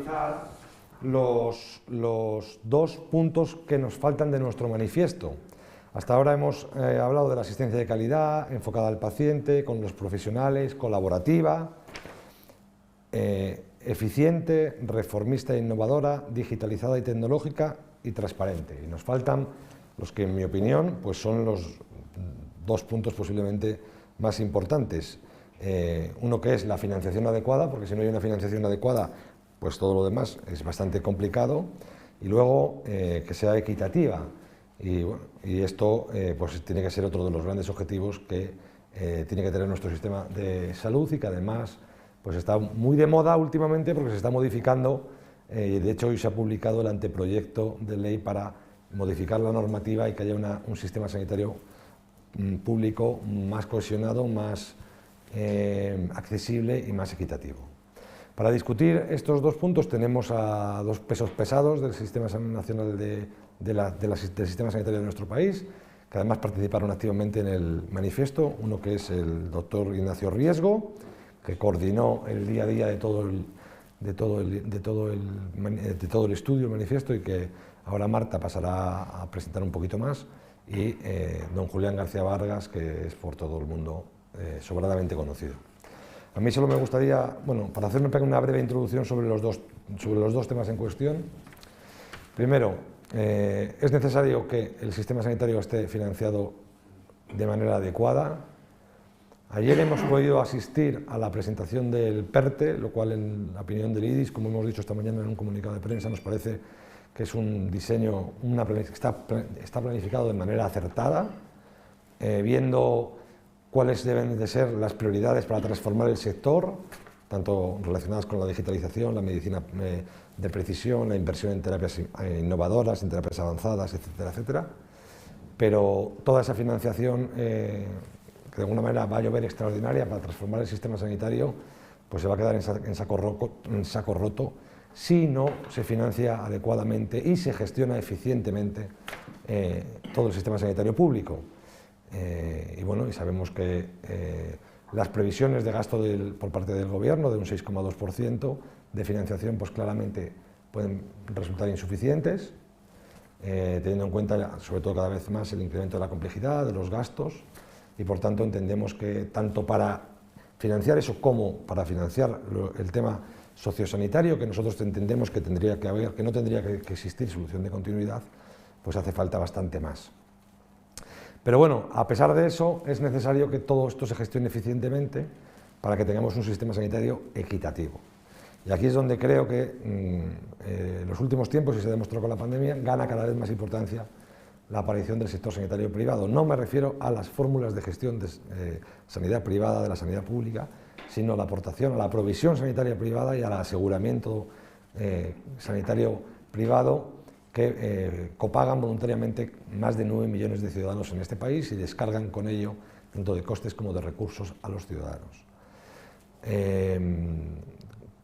analizar los dos puntos que nos faltan de nuestro manifiesto. Hasta ahora hemos hablado de la asistencia de calidad, enfocada al paciente, con los profesionales, colaborativa, eficiente, reformista e innovadora, digitalizada y tecnológica y transparente. Y nos faltan los que, en mi opinión, pues son los dos puntos posiblemente más importantes. Uno que es la financiación adecuada, porque si no hay una financiación adecuada, pues todo lo demás es bastante complicado, y luego que sea equitativa, y, bueno, y esto pues tiene que ser otro de los grandes objetivos que tiene que tener nuestro sistema de salud, y que además pues está muy de moda últimamente porque se está modificando, de hecho hoy se ha publicado el anteproyecto de ley para modificar la normativa y que haya un sistema sanitario público más cohesionado, más accesible y más equitativo. Para discutir estos dos puntos tenemos a dos pesos pesados del Sistema Nacional del Sistema Sanitario de nuestro país, que además participaron activamente en el manifiesto. Uno que es el doctor Ignacio Riesgo, que coordinó el día a día de todo el estudio, el manifiesto, y que ahora Marta pasará a presentar un poquito más, y don Julián García Vargas, que es por todo el mundo sobradamente conocido. A mí solo me gustaría, bueno, para hacer una breve introducción sobre los dos temas en cuestión. Primero, es necesario que el sistema sanitario esté financiado de manera adecuada. Ayer hemos podido asistir a la presentación del PERTE, lo cual, en la opinión del IDIS, como hemos dicho esta mañana en un comunicado de prensa, nos parece que es un diseño que está planificado de manera acertada, viendo cuáles deben de ser las prioridades para transformar el sector, tanto relacionadas con la digitalización, la medicina de precisión, la inversión en terapias innovadoras, en terapias avanzadas, etcétera, etcétera. Pero toda esa financiación, que de alguna manera va a llover extraordinaria para transformar el sistema sanitario, pues se va a quedar en saco roto si no se financia adecuadamente y se gestiona eficientemente todo el sistema sanitario público. Y bueno, y sabemos que las previsiones de gasto por parte del gobierno de un 6,2% de financiación, pues claramente pueden resultar insuficientes, teniendo en cuenta sobre todo cada vez más el incremento de la complejidad, de los gastos, y por tanto entendemos que tanto para financiar eso como para financiar el tema sociosanitario, que nosotros entendemos que tendría que haber, que no tendría que existir solución de continuidad, pues hace falta bastante más. Pero bueno, a pesar de eso, es necesario que todo esto se gestione eficientemente para que tengamos un sistema sanitario equitativo. Y aquí es donde creo que en los últimos tiempos, y se demostró con la pandemia, gana cada vez más importancia la aparición del sector sanitario privado. No me refiero a las fórmulas de gestión de sanidad privada, de la sanidad pública, sino a la aportación a la provisión sanitaria privada y al aseguramiento sanitario privado, que copagan voluntariamente más de 9 millones de ciudadanos en este país y descargan con ello tanto de costes como de recursos a los ciudadanos.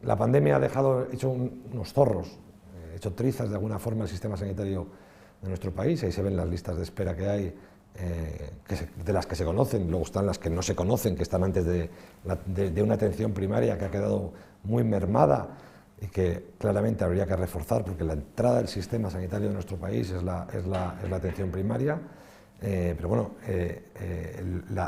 La pandemia ha hecho unos zorros, hecho trizas de alguna forma el sistema sanitario de nuestro país. Ahí se ven las listas de espera que hay, de las que se conocen, luego están las que no se conocen, que están antes de una atención primaria que ha quedado muy mermada y que claramente habría que reforzar, porque la entrada del sistema sanitario de nuestro país es la atención primaria. Pero bueno,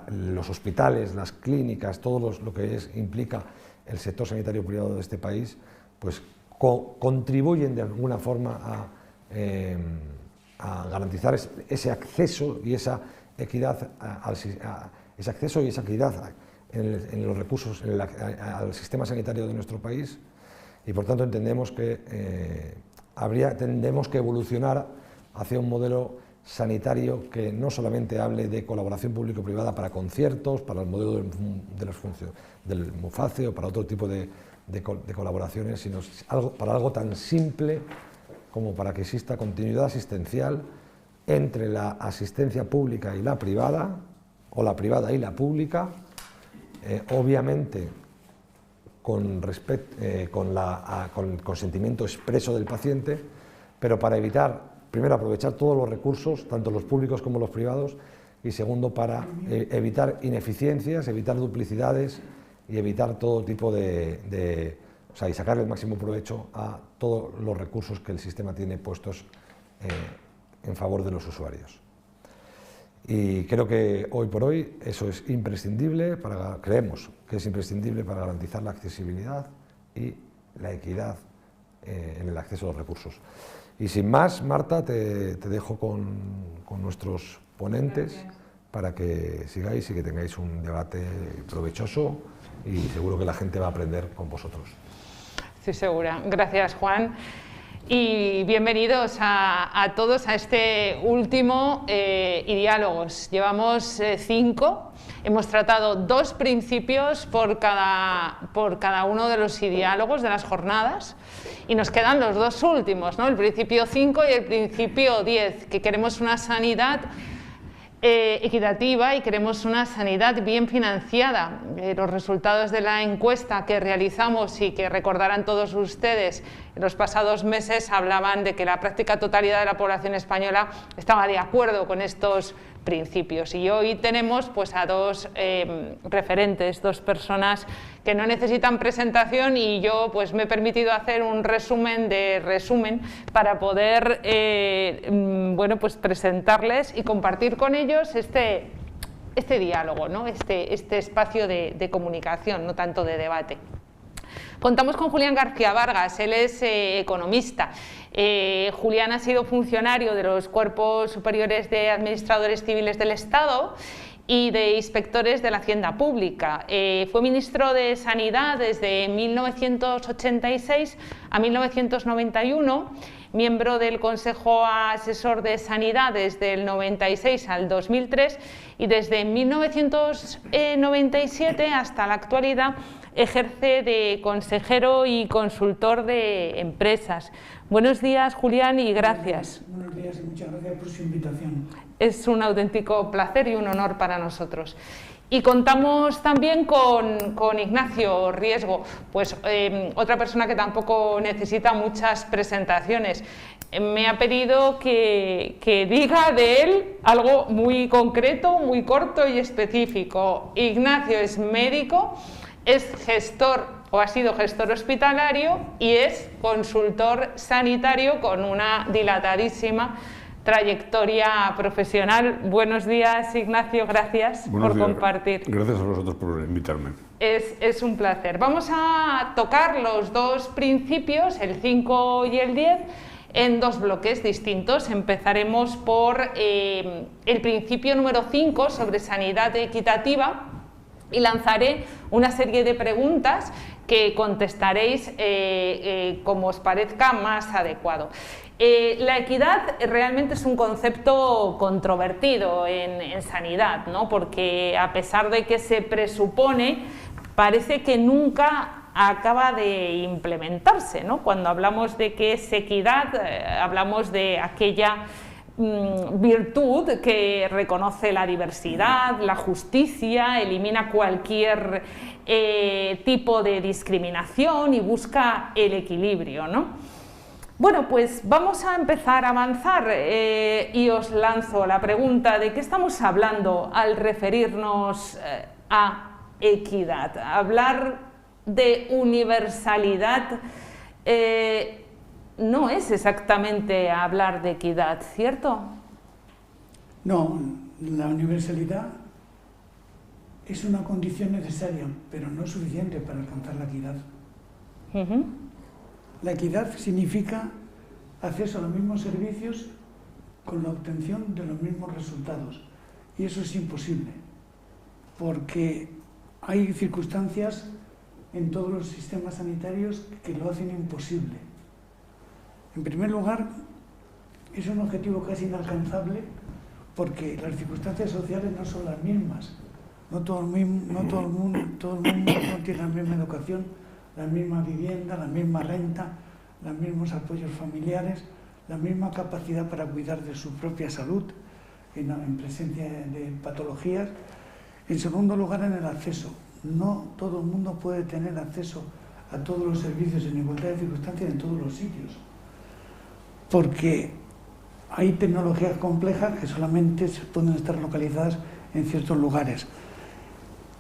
los hospitales, las clínicas, todo lo que implica el sector sanitario privado de este país, pues contribuyen de alguna forma a garantizar ese acceso y esa equidad, en los recursos al sistema sanitario de nuestro país. Y por tanto entendemos que tendremos que evolucionar hacia un modelo sanitario que no solamente hable de colaboración público-privada para conciertos, para el modelo del MUFACE o para otro tipo de colaboraciones, sino para algo tan simple como para que exista continuidad asistencial entre la asistencia pública y la privada, o la privada y la pública, obviamente con el consentimiento expreso del paciente, pero para evitar, primero, aprovechar todos los recursos, tanto los públicos como los privados, y segundo, para evitar ineficiencias, evitar duplicidades y evitar todo tipo de o sea, y sacarle el máximo provecho a todos los recursos que el sistema tiene puestos en favor de los usuarios. Y creo que hoy por hoy eso es imprescindible, creemos que es imprescindible para garantizar la accesibilidad y la equidad en el acceso a los recursos. Y sin más, Marta, te dejo con nuestros ponentes. Gracias. Para que sigáis y que tengáis un debate provechoso y seguro que la gente va a aprender con vosotros. Estoy segura. Gracias, Juan. Y bienvenidos a todos a este último iDiálogos. Llevamos 5, hemos tratado 2 principios por cada uno de los iDiálogos de las jornadas y nos quedan los 2 últimos, ¿no? El principio 5 y el principio 10, que queremos una sanidad equitativa y queremos una sanidad bien financiada. Los resultados de la encuesta que realizamos y que recordarán todos ustedes en los pasados meses hablaban de que la práctica totalidad de la población española estaba de acuerdo con estos principios. Y hoy tenemos pues a 2 referentes, 2 personas que no necesitan presentación y yo pues me he permitido hacer un resumen de resumen para poder bueno, pues presentarles y compartir con ellos este diálogo, ¿no? este espacio de comunicación, no tanto de debate. Contamos con Julián García Vargas, él es economista. Julián ha sido funcionario de los Cuerpos Superiores de Administradores Civiles del Estado y de inspectores de la Hacienda Pública. Fue ministro de Sanidad desde 1986 a 1991, miembro del Consejo Asesor de Sanidad desde el 96 al 2003 y desde 1997 hasta la actualidad ejerce de consejero y consultor de empresas. Buenos días, Julián, y gracias. Buenos días y muchas gracias por su invitación. Es un auténtico placer y un honor para nosotros. Y contamos también con Ignacio Riesgo, pues otra persona que tampoco necesita muchas presentaciones. Me ha pedido que diga de él algo muy concreto, muy corto y específico. Ignacio es médico, es gestor o ha sido gestor hospitalario y es consultor sanitario con una dilatadísima trayectoria profesional. Buenos días, Ignacio, gracias por compartir. Gracias a vosotros por invitarme. Es un placer. Vamos a tocar los 2 principios, el 5 y el 10, en 2 bloques distintos. Empezaremos por el principio número 5 sobre sanidad equitativa y lanzaré una serie de preguntas que contestaréis como os parezca más adecuado. La equidad realmente es un concepto controvertido en sanidad, ¿no? Porque a pesar de que se presupone, parece que nunca acaba de implementarse, ¿no? Cuando hablamos de que es equidad, hablamos de aquella virtud que reconoce la diversidad, la justicia, elimina cualquier tipo de discriminación y busca el equilibrio, ¿no? Bueno, pues vamos a empezar a avanzar y os lanzo la pregunta de qué estamos hablando al referirnos a equidad. Hablar de universalidad no es exactamente hablar de equidad, ¿cierto? No, la universalidad es una condición necesaria, pero no suficiente para alcanzar la equidad. La equidad significa acceso a los mismos servicios con la obtención de los mismos resultados. Y eso es imposible, porque hay circunstancias en todos los sistemas sanitarios que lo hacen imposible. En primer lugar, es un objetivo casi inalcanzable porque las circunstancias sociales no son las mismas. No todo el mundo no tiene la misma educación, la misma vivienda, la misma renta, los mismos apoyos familiares, la misma capacidad para cuidar de su propia salud en presencia de patologías. En segundo lugar, en el acceso. No todo el mundo puede tener acceso a todos los servicios en igualdad de circunstancias en todos los sitios, porque hay tecnologías complejas que solamente pueden estar localizadas en ciertos lugares.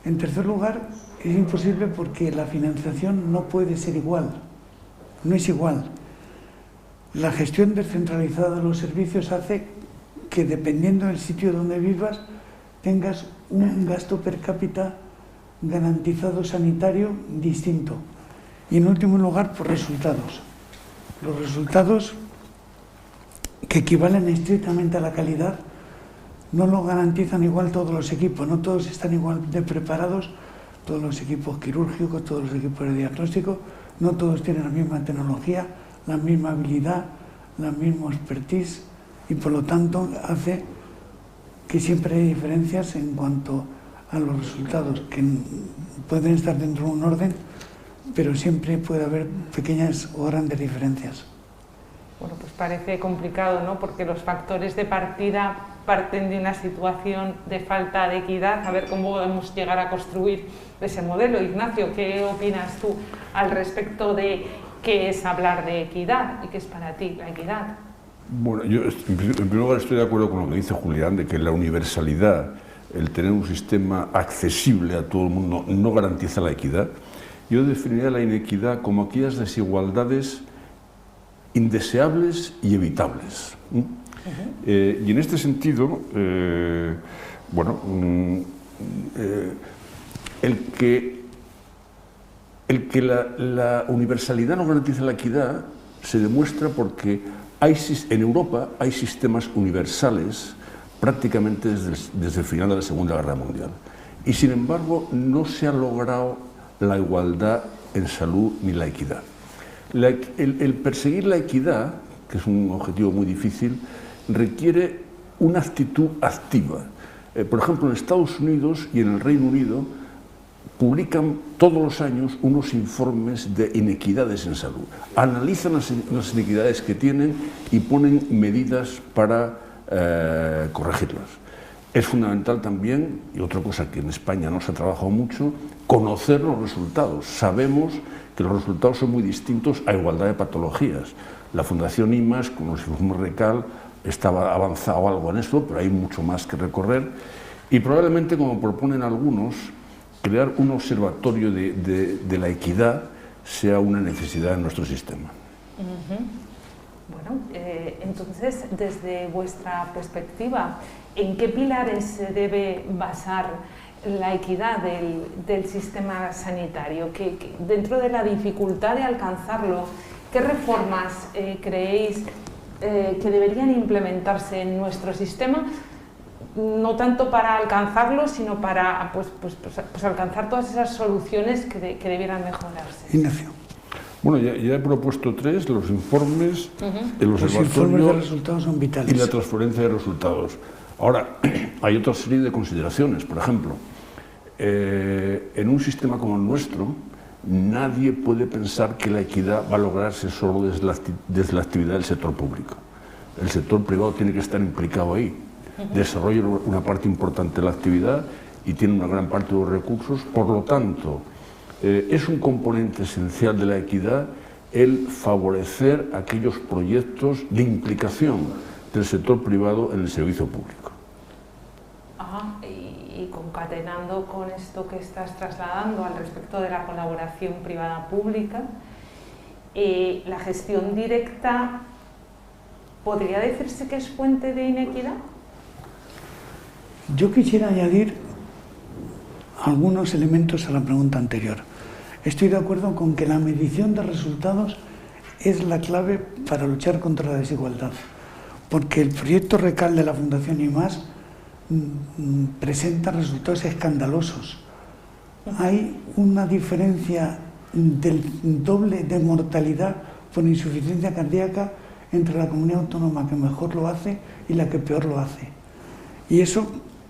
En tercer lugar, es imposible porque la financiación no puede ser igual, no es igual. La gestión descentralizada de los servicios hace que, dependiendo del sitio donde vivas, tengas un gasto per cápita garantizado sanitario distinto. Y en último lugar, por resultados. Los resultados que equivalen estrictamente a la calidad no lo garantizan igual todos los equipos, no todos están igual de preparados, todos los equipos quirúrgicos, todos los equipos de diagnóstico, no todos tienen la misma tecnología, la misma habilidad, la misma expertise, y por lo tanto hace que siempre hay diferencias en cuanto a los resultados, que pueden estar dentro de un orden, pero siempre puede haber pequeñas o grandes diferencias. Bueno, pues parece complicado, ¿no? Porque los factores de partida parten de una situación de falta de equidad. A ver cómo podemos llegar a construir ese modelo. Ignacio, ¿qué opinas tú al respecto de qué es hablar de equidad y qué es para ti la equidad? Bueno, yo en primer lugar estoy de acuerdo con lo que dice Julián, de que la universalidad, el tener un sistema accesible a todo el mundo, no garantiza la equidad. Yo definiría la inequidad como aquellas desigualdades indeseables y evitables. Y en este sentido, bueno, el que la universalidad no garantiza la equidad se demuestra porque en Europa hay sistemas universales prácticamente desde el final de la Segunda Guerra Mundial. Y sin embargo no se ha logrado la igualdad en salud ni la equidad. El perseguir la equidad, que es un objetivo muy difícil, requiere una actitud activa. Por ejemplo, en Estados Unidos y en el Reino Unido publican todos los años unos informes de inequidades en salud. Analizan las inequidades que tienen y ponen medidas para corregirlas. Es fundamental también, y otra cosa que en España no se ha trabajado mucho, conocer los resultados. Sabemos que los resultados son muy distintos a igualdad de patologías. La Fundación IMAS, con los informes RECAL, estaba avanzado algo en esto, pero hay mucho más que recorrer. Y probablemente, como proponen algunos, crear un observatorio de la equidad sea una necesidad en nuestro sistema. Bueno, entonces, desde vuestra perspectiva, ¿en qué pilares se debe basar la equidad del sistema sanitario? Que dentro de la dificultad de alcanzarlo, ¿qué reformas creéis que deberían implementarse en nuestro sistema? No tanto para alcanzarlo, sino para pues alcanzar todas esas soluciones que debieran mejorarse. Ignacio. Bueno, ya he propuesto 3, los informes, el Los informes observatorio de resultados son vitales. y la transferencia de resultados. Ahora, hay otra serie de consideraciones. Por ejemplo, en un sistema como el nuestro, nadie puede pensar que la equidad va a lograrse solo desde la actividad del sector público. El sector privado tiene que estar implicado ahí. Desarrolla una parte importante de la actividad y tiene una gran parte de los recursos. Por lo tanto, es un componente esencial de la equidad el favorecer aquellos proyectos de implicación del sector privado en el servicio público. Y concatenando con esto que estás trasladando al respecto de la colaboración privada-pública, la gestión directa, ¿podría decirse que es fuente de inequidad? Yo quisiera añadir algunos elementos a la pregunta anterior. Estoy de acuerdo con que la medición de resultados es la clave para luchar contra la desigualdad, porque el proyecto RECAL de la Fundación IMAS presenta resultados escandalosos. Hay una diferencia del doble de mortalidad por insuficiencia cardíaca entre la comunidad autónoma que mejor lo hace y la que peor lo hace. Y eso,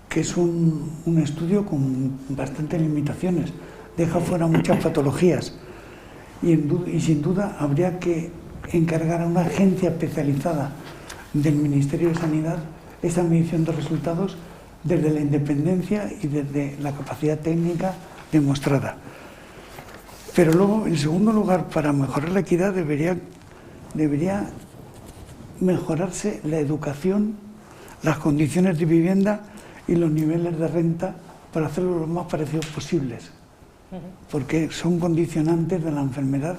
que es un estudio con bastantes limitaciones, deja fuera muchas patologías. Y sin duda habría que encargar a una agencia especializada del Ministerio de Sanidad esa medición de resultados desde la independencia y desde la capacidad técnica demostrada. Pero luego, en segundo lugar, para mejorar la equidad debería mejorarse la educación, las condiciones de vivienda y los niveles de renta para hacerlo lo más parecidos posibles, porque son condicionantes de la enfermedad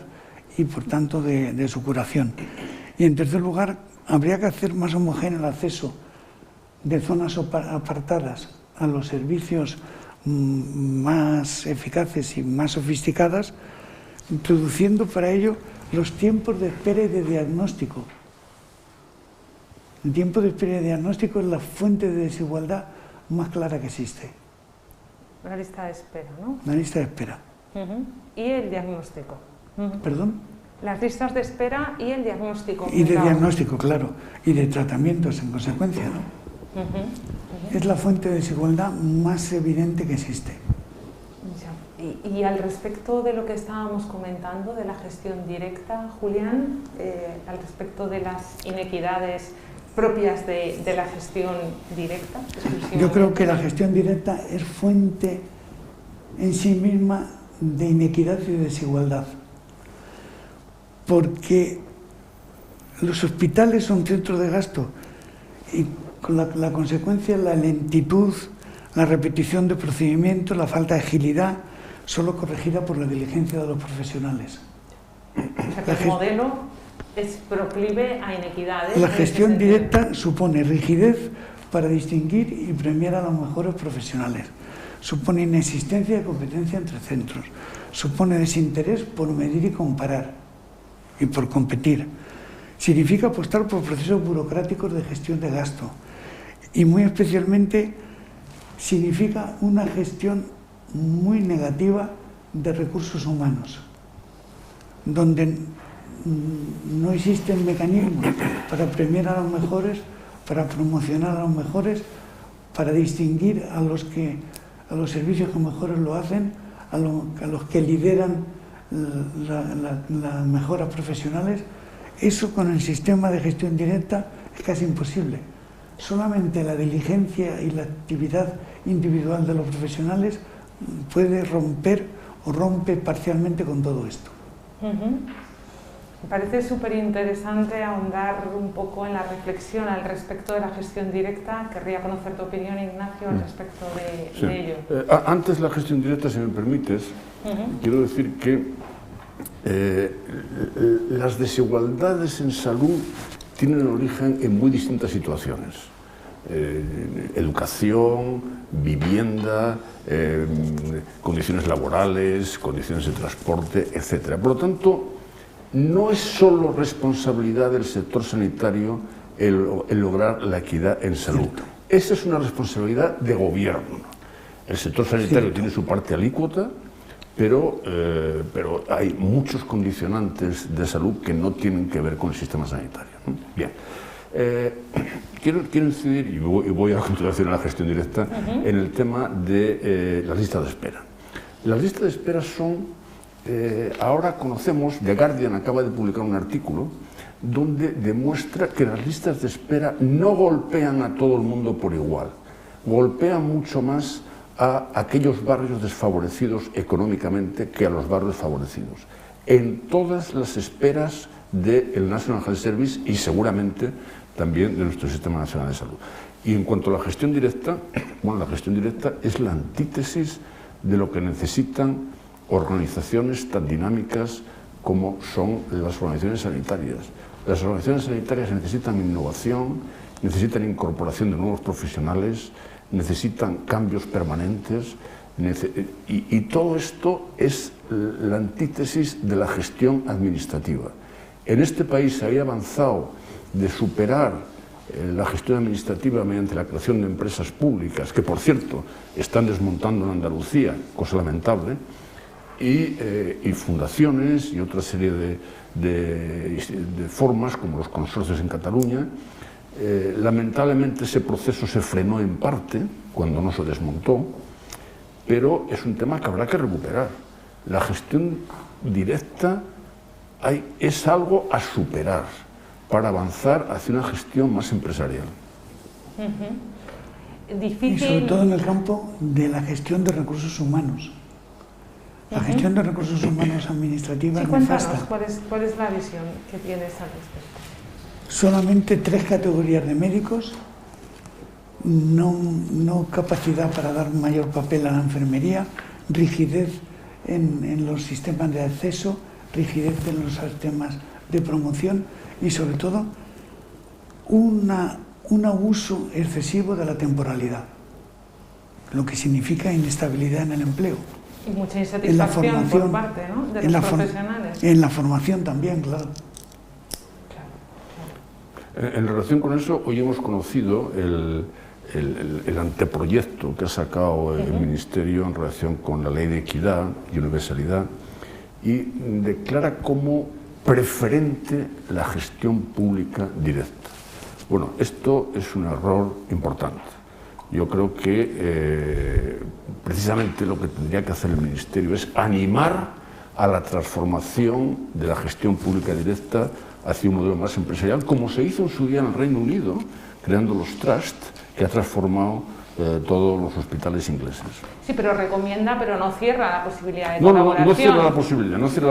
y por tanto de su curación. Y en tercer lugar, habría que hacer más homogéneo el acceso de zonas apartadas a los servicios más eficaces y más sofisticadas, introduciendo para ello los tiempos de espera y de diagnóstico. El tiempo de espera y de diagnóstico es la fuente de desigualdad más clara que existe. La lista de espera, ¿no? La lista de espera. Y el diagnóstico. ¿Perdón? Las listas de espera y el diagnóstico. Y de diagnóstico, claro. Y de tratamientos en consecuencia, ¿no? Es la fuente de desigualdad más evidente que existe. Y al respecto de lo que estábamos comentando, de la gestión directa, Julián, al respecto de las inequidades propias de la gestión directa. Yo creo que la gestión directa es fuente en sí misma de inequidad y de desigualdad, porque los hospitales son centros de gasto y con la consecuencia la lentitud, la repetición de procedimientos, la falta de agilidad, solo corregida por la diligencia de los profesionales. O sea, que el modelo es proclive a inequidades. La gestión directa supone rigidez para distinguir y premiar a los mejores profesionales. Supone inexistencia de competencia entre centros. Supone desinterés por medir y comparar y por competir. Significa apostar por procesos burocráticos de gestión de gasto. Y muy especialmente significa una gestión muy negativa de recursos humanos, donde no existen mecanismos para premiar a los mejores, para promocionar a los mejores, para distinguir a los servicios que mejores lo hacen, a los que lideran las mejoras profesionales. Eso con el sistema de gestión directa es casi imposible. Solamente la diligencia y la actividad individual de los profesionales puede romper o rompe parcialmente con todo esto. Me parece súper interesante ahondar un poco en la reflexión al respecto de la gestión directa. Querría conocer tu opinión, Ignacio, al respecto de ello. Antes de la gestión directa, si me permites, quiero decir que las desigualdades en salud tienen origen en muy distintas situaciones. Educación, vivienda, condiciones laborales, condiciones de transporte, etc. Por lo tanto, no es solo responsabilidad del sector sanitario el lograr la equidad en salud. Esa es una responsabilidad de gobierno. El sector sanitario tiene su parte alícuota, pero hay muchos condicionantes de salud que no tienen que ver con el sistema sanitario. Bien. Quiero incidir, y voy a continuación a la gestión directa, en el tema de las listas de espera. Las listas de espera son, ahora conocemos, The Guardian acaba de publicar un artículo donde demuestra que las listas de espera no golpean a todo el mundo por igual, golpean mucho más a aquellos barrios desfavorecidos económicamente que a los barrios favorecidos. En todas las esperas del National Health Service y seguramente también de nuestro Sistema Nacional de Salud. Y en cuanto a la gestión directa, bueno, la gestión directa es la antítesis de lo que necesitan organizaciones tan dinámicas como son las organizaciones sanitarias. Las organizaciones sanitarias necesitan innovación, necesitan incorporación de nuevos profesionales, necesitan cambios permanentes, y todo esto es la antítesis de la gestión administrativa. En este país se había avanzado de superar la gestión administrativa mediante la creación de empresas públicas, que por cierto están desmontando en Andalucía, cosa lamentable, y fundaciones y otra serie de formas como los consorcios en Cataluña. Lamentablemente ese proceso se frenó en parte cuando no se desmontó, pero es un tema que habrá que recuperar. La gestión directa es algo a superar para avanzar hacia una gestión más empresarial. Difícil. Y sobre todo en el campo de la gestión de recursos humanos. La gestión de recursos humanos administrativa es nefasta. ¿Cuál es la visión que tienes al respecto? Solamente 3 categorías de médicos no capacidad para dar mayor papel a la enfermería, rigidez en los sistemas de acceso, rigidez en los sistemas de promoción y sobre todo un abuso excesivo de la temporalidad, lo que significa inestabilidad en el empleo. Y mucha insatisfacción por parte, ¿no?, de los profesionales. En la formación también, claro. En relación con eso, hoy hemos conocido el anteproyecto que ha sacado el Ministerio en relación con la Ley de Equidad y Universalidad y declara como preferente la gestión pública directa. Bueno, esto es un error importante. Yo creo que precisamente lo que tendría que hacer el Ministerio es animar a la transformación de la gestión pública directa hacia un modelo más empresarial, como se hizo en su día en el Reino Unido, creando los trusts, que ha transformado todos los hospitales ingleses. Sí, pero recomienda, pero no cierra la posibilidad de colaboración. No cierra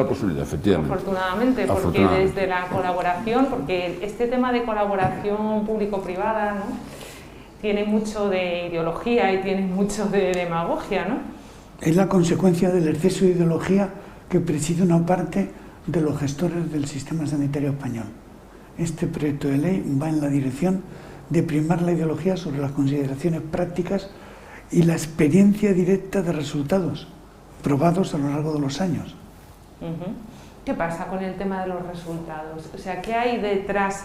la posibilidad, efectivamente. Afortunadamente, porque desde la colaboración, porque este tema de colaboración público-privada, ¿no?, tiene mucho de ideología y tiene mucho de demagogia, ¿no? Es la consecuencia del exceso de ideología que preside una parte de los gestores del sistema sanitario español. Este proyecto de ley va en la dirección de primar la ideología sobre las consideraciones prácticas y la experiencia directa de resultados probados a lo largo de los años. ¿Qué pasa con el tema de los resultados? O sea, ¿qué hay detrás?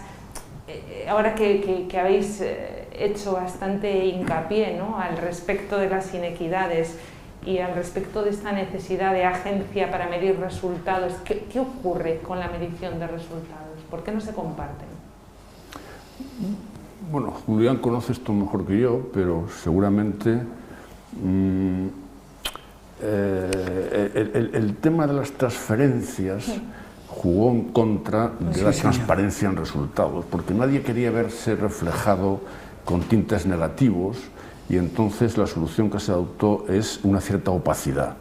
Ahora que habéis hecho bastante hincapié, ¿no?, al respecto de las inequidades y al respecto de esta necesidad de agencia para medir resultados, ¿qué ocurre con la medición de resultados? ¿Por qué no se comparten? Bueno, Julián conoce esto mejor que yo, pero seguramente el tema de las transferencias jugó en contra de la transparencia en resultados, porque nadie quería verse reflejado con tintes negativos y entonces la solución que se adoptó es una cierta opacidad.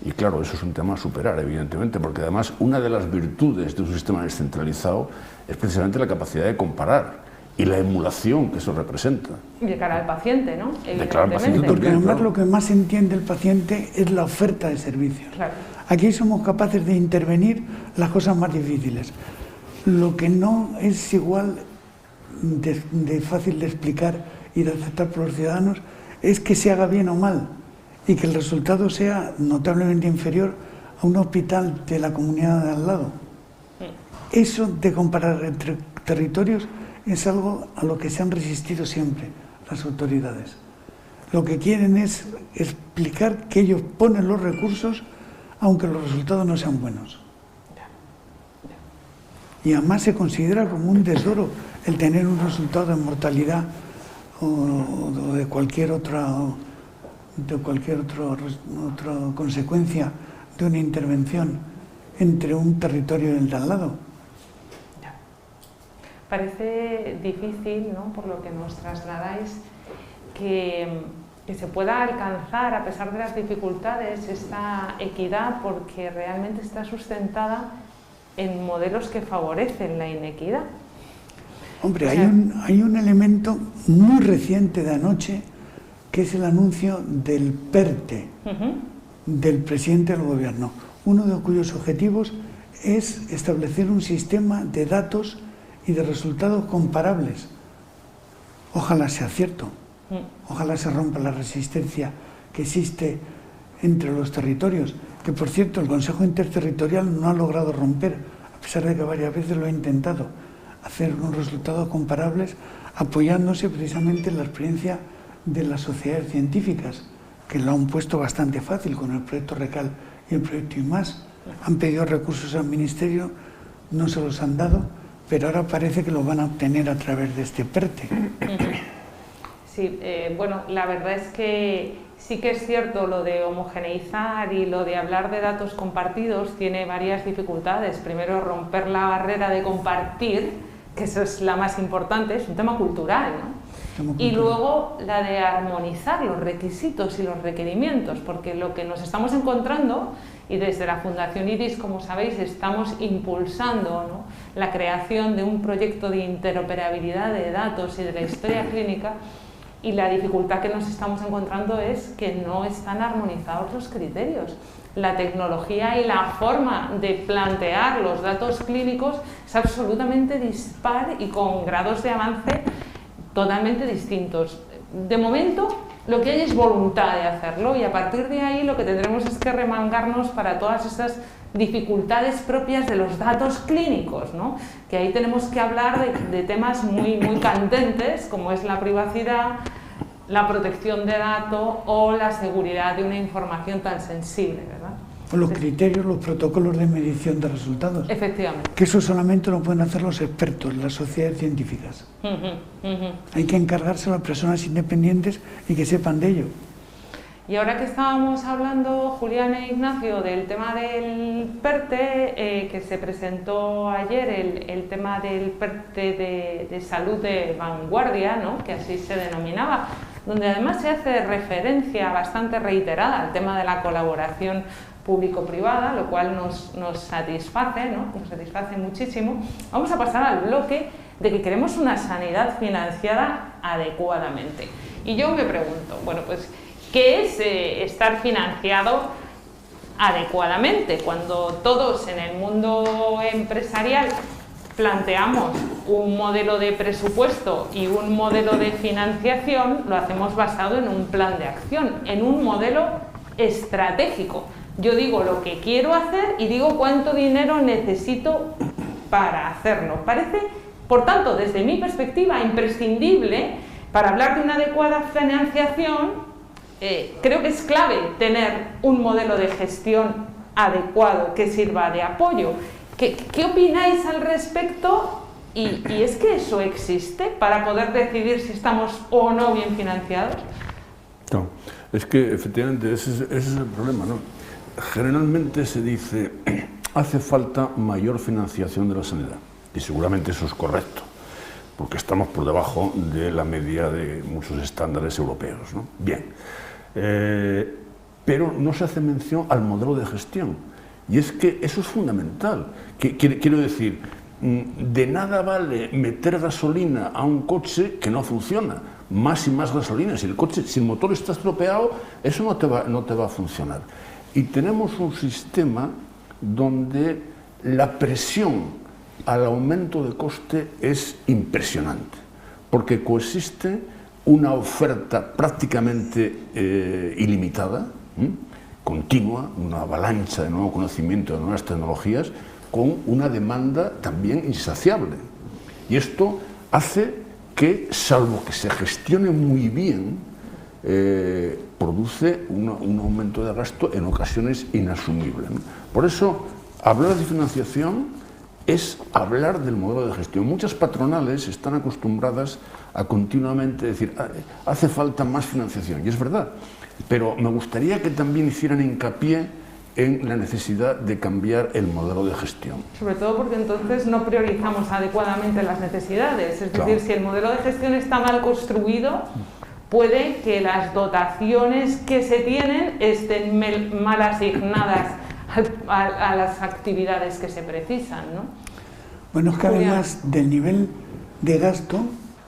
Y claro, eso es un tema a superar, evidentemente, porque además una de las virtudes de un sistema descentralizado es precisamente la capacidad de comparar y la emulación que eso representa. Y de cara al paciente, ¿no? De cara al paciente, porque además claro. Lo que más entiende el paciente es la oferta de servicios. Claro. Aquí somos capaces de intervenir las cosas más difíciles. Lo que no es igual de fácil de explicar y de aceptar por los ciudadanos es que se haga bien o mal y que el resultado sea notablemente inferior a un hospital de la comunidad de al lado. Eso de comparar entre territorios es algo a lo que se han resistido siempre las autoridades. Lo que quieren es explicar que ellos ponen los recursos aunque los resultados no sean buenos. Y además se considera como un tesoro el tener un resultado de mortalidad o de cualquier otra consecuencia de una intervención entre un territorio y el de al lado. Parece difícil, ¿no?, por lo que nos trasladáis, que se pueda alcanzar, a pesar de las dificultades, esta equidad, porque realmente está sustentada en modelos que favorecen la inequidad. Hombre, hay un elemento muy reciente de anoche, que es el anuncio del PERTE, del presidente del gobierno, uno de cuyos objetivos es establecer un sistema de datos y de resultados comparables. Ojalá sea cierto, ojalá se rompa la resistencia que existe entre los territorios, que por cierto el Consejo Interterritorial no ha logrado romper, a pesar de que varias veces lo ha intentado, hacer unos resultados comparables apoyándose precisamente en la experiencia de las sociedades científicas, que lo han puesto bastante fácil con el proyecto RECAL y el proyecto IMAS. Han pedido recursos al Ministerio, no se los han dado, pero ahora parece que lo van a obtener a través de este PERTE. Sí, bueno, la verdad es que sí que es cierto lo de homogeneizar y lo de hablar de datos compartidos tiene varias dificultades. Primero, romper la barrera de compartir, que eso es la más importante, es un tema cultural, ¿no? Y luego la de armonizar los requisitos y los requerimientos, porque lo que nos estamos encontrando, y desde la Fundación IRIS, como sabéis, estamos impulsando, ¿no?, la creación de un proyecto de interoperabilidad de datos y de la historia clínica, y la dificultad que nos estamos encontrando es que no están armonizados los criterios. La tecnología y la forma de plantear los datos clínicos es absolutamente dispar y con grados de avance totalmente distintos. De momento, lo que hay es voluntad de hacerlo y a partir de ahí lo que tendremos es que remangarnos para todas estas dificultades propias de los datos clínicos, ¿no? Que ahí tenemos que hablar de temas muy candentes, como es la privacidad, la protección de datos o la seguridad de una información tan sensible, ¿verdad? O los criterios, los protocolos de medición de resultados. Efectivamente. Que eso solamente lo pueden hacer los expertos, las sociedades científicas. Hay que encargárselo a personas independientes y que sepan de ello. Y ahora que estábamos hablando, Julián e Ignacio, del tema del PERTE, que se presentó ayer, el tema del PERTE de salud de vanguardia, ¿no? Que así se denominaba, donde además se hace referencia bastante reiterada al tema de la colaboración público-privada, lo cual nos satisface, ¿no? Nos satisface muchísimo. Vamos a pasar al bloque de que queremos una sanidad financiada adecuadamente. Y yo me pregunto, bueno, pues, ¿qué es estar financiado adecuadamente? Cuando todos en el mundo empresarial planteamos un modelo de presupuesto y un modelo de financiación, lo hacemos basado en un plan de acción, en un modelo estratégico. Yo digo lo que quiero hacer y digo cuánto dinero necesito para hacerlo. Parece, por tanto, desde mi perspectiva, imprescindible para hablar de una adecuada financiación. Creo que es clave tener un modelo de gestión adecuado que sirva de apoyo. ¿Qué opináis al respecto? Y es que eso existe para poder decidir si estamos o no bien financiados. No, es que efectivamente ese es el problema, ¿no? Generalmente se dice hace falta mayor financiación de la sanidad y seguramente eso es correcto porque estamos por debajo de la media de muchos estándares europeos, ¿no? Bien, pero no se hace mención al modelo de gestión y es que eso es fundamental. Quiero decir, de nada vale meter gasolina a un coche que no funciona, más y más gasolina. Si el motor está estropeado, eso no te va a funcionar. Y tenemos un sistema donde la presión al aumento de coste es impresionante, porque coexiste una oferta prácticamente ilimitada, continua, una avalancha de nuevo conocimiento, de nuevas tecnologías, con una demanda también insaciable. Y esto hace que, salvo que se gestione muy bien, produce un aumento de gasto en ocasiones inasumible, ¿no? Por eso, hablar de financiación es hablar del modelo de gestión. Muchas patronales están acostumbradas a continuamente decir hace falta más financiación, y es verdad, pero me gustaría que también hicieran hincapié en la necesidad de cambiar el modelo de gestión. Sobre todo porque entonces no priorizamos adecuadamente las necesidades, es decir, si el modelo de gestión está mal construido, puede que las dotaciones que se tienen estén mal asignadas a las actividades que se precisan, ¿no? Bueno, es que además del nivel de gasto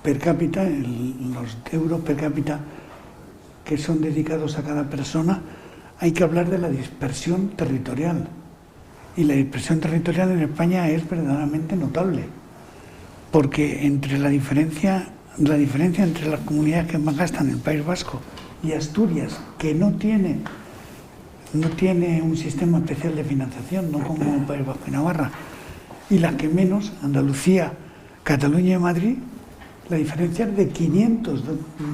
per cápita, los euros per cápita que son dedicados a cada persona, hay que hablar de la dispersión territorial. Y la dispersión territorial en España es verdaderamente notable, porque entre la diferencia entre las comunidades que más gastan, el País Vasco y Asturias, que no tiene un sistema especial de financiación, no como el País Vasco y Navarra, y las que menos, Andalucía, Cataluña y Madrid, la diferencia es de 500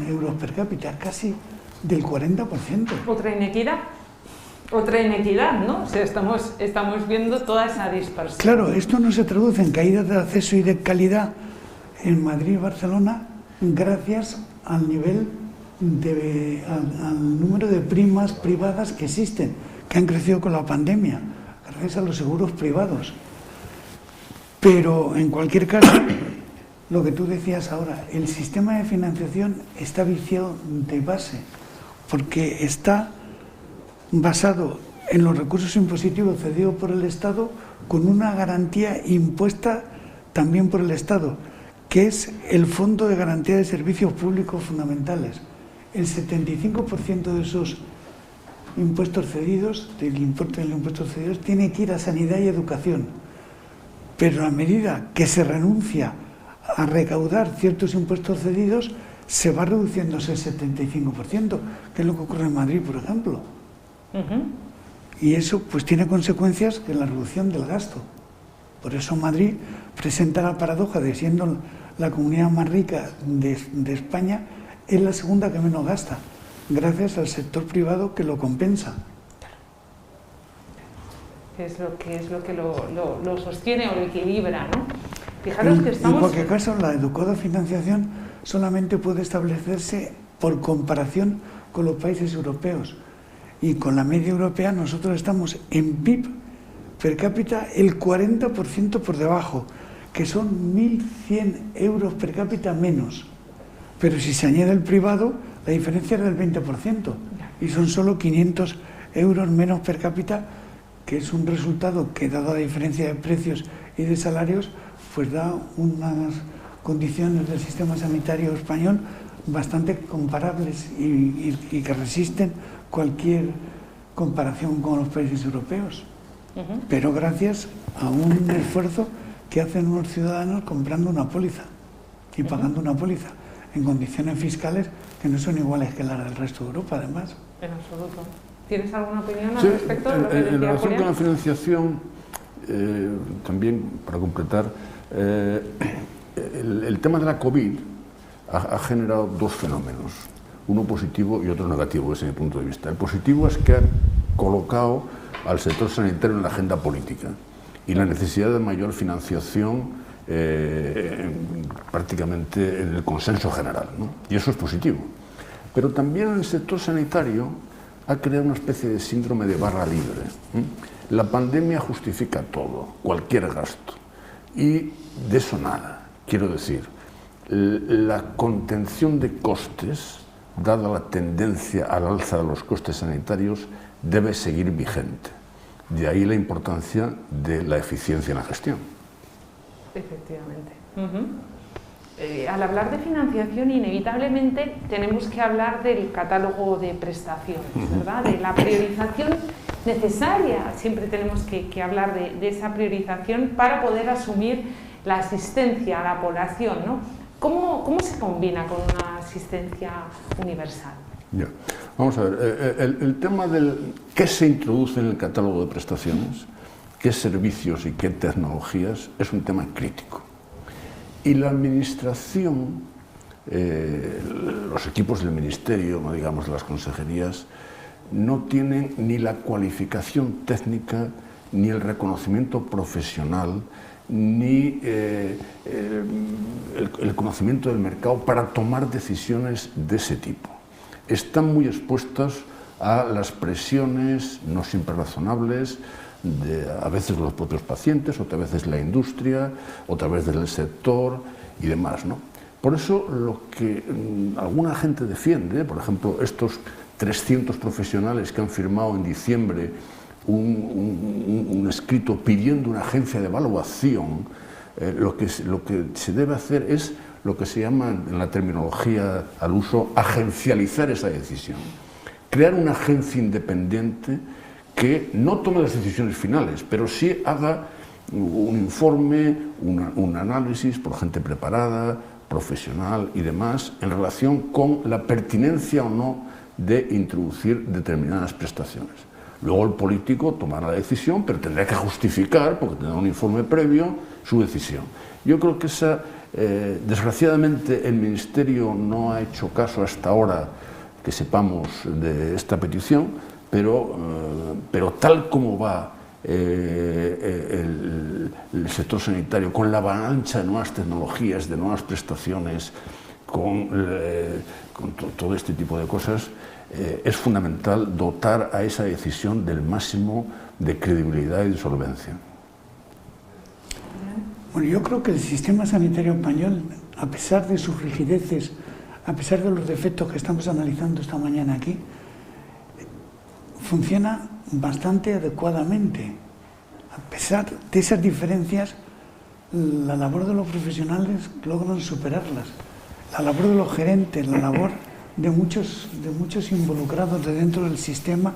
euros per cápita, casi del 40%. Otra inequidad, ¿no? O sea, estamos viendo toda esa dispersión. Claro, esto no se traduce en caídas de acceso y de calidad en Madrid y Barcelona gracias al nivel al número de primas privadas que existen, que han crecido con la pandemia, gracias a los seguros privados. Pero en cualquier caso, lo que tú decías ahora, el sistema de financiación está viciado de base, porque está basado en los recursos impositivos cedidos por el Estado con una garantía impuesta también por el Estado, que es el Fondo de Garantía de Servicios Públicos Fundamentales. El 75% de esos impuestos cedidos, del importe de los impuestos cedidos, tiene que ir a sanidad y educación. Pero a medida que se renuncia a recaudar ciertos impuestos cedidos, se va reduciendo ese 75%, que es lo que ocurre en Madrid, por ejemplo. Y eso pues tiene consecuencias en la reducción del gasto. Por eso Madrid presenta la paradoja de, siendo la comunidad más rica de España, es la segunda que menos gasta, gracias al sector privado que lo compensa. Es lo que lo sostiene o lo equilibra, ¿no? Fijaros que estamos... En cualquier caso, la adecuada financiación solamente puede establecerse por comparación con los países europeos. Y con la media europea nosotros estamos en PIB per cápita el 40% por debajo, que son 1.100 euros per cápita menos. Pero si se añade el privado, la diferencia es del 20%, y son solo 500 euros menos per cápita, que es un resultado que, dada la diferencia de precios y de salarios, pues da unas condiciones del sistema sanitario español bastante comparables y que resisten cualquier comparación con los países europeos. Pero gracias a un esfuerzo que hacen unos ciudadanos comprando una póliza y pagando una póliza en condiciones fiscales que no son iguales que las del resto de Europa, además. En absoluto. ¿Tienes alguna opinión al respecto de lo que decía en relación Julián? con la financiación, también para completar, el tema de la COVID ha generado dos fenómenos, uno positivo y otro negativo desde mi punto de vista. El positivo es que ha colocado al sector sanitario en la agenda política y la necesidad de mayor financiación prácticamente en el consenso general, ¿no? Y eso es positivo. Pero también en el sector sanitario ha creado una especie de síndrome de barra libre. La pandemia justifica todo, cualquier gasto, y de eso nada. Quiero decir, la contención de costes, dada la tendencia al alza de los costes sanitarios, debe seguir vigente. De ahí la importancia de la eficiencia en la gestión. Efectivamente. Al hablar de financiación, inevitablemente tenemos que hablar del catálogo de prestaciones, ¿verdad? De la priorización necesaria. Siempre tenemos que hablar de esa priorización para poder asumir la asistencia a la población, ¿no? ¿Cómo se combina con una asistencia universal? Ya. Vamos a ver, el tema del qué se introduce en el catálogo de prestaciones, qué servicios y qué tecnologías, es un tema crítico. Y la administración, los equipos del ministerio, no digamos las consejerías, no tienen ni la cualificación técnica, ni el reconocimiento profesional, ni el conocimiento del mercado para tomar decisiones de ese tipo. Están muy expuestas a las presiones, no siempre razonables, a veces los propios pacientes, otras veces la industria, otra vez del sector y demás, ¿no? Por eso lo que alguna gente defiende, por ejemplo, estos 300 profesionales que han firmado en diciembre un escrito pidiendo una agencia de evaluación, lo que se debe hacer es lo que se llama, en la terminología al uso, agencializar esa decisión. Crear una agencia independiente que no tome las decisiones finales, pero sí haga un informe, un análisis por gente preparada, profesional y demás, en relación con la pertinencia o no de introducir determinadas prestaciones. Luego el político tomará la decisión, pero tendrá que justificar, porque tendrá un informe previo, su decisión. Yo creo que desgraciadamente el Ministerio no ha hecho caso hasta ahora, que sepamos, de esta petición, pero tal como va el sector sanitario, con la avalancha de nuevas tecnologías, de nuevas prestaciones, con todo este tipo de cosas, es fundamental dotar a esa decisión del máximo de credibilidad y de solvencia. Bueno, yo creo que el sistema sanitario español, a pesar de sus rigideces, a pesar de los defectos que estamos analizando esta mañana aquí, funciona bastante adecuadamente. A pesar de esas diferencias, la labor de los profesionales logran superarlas. La labor de los gerentes, la labor de muchos involucrados de dentro del sistema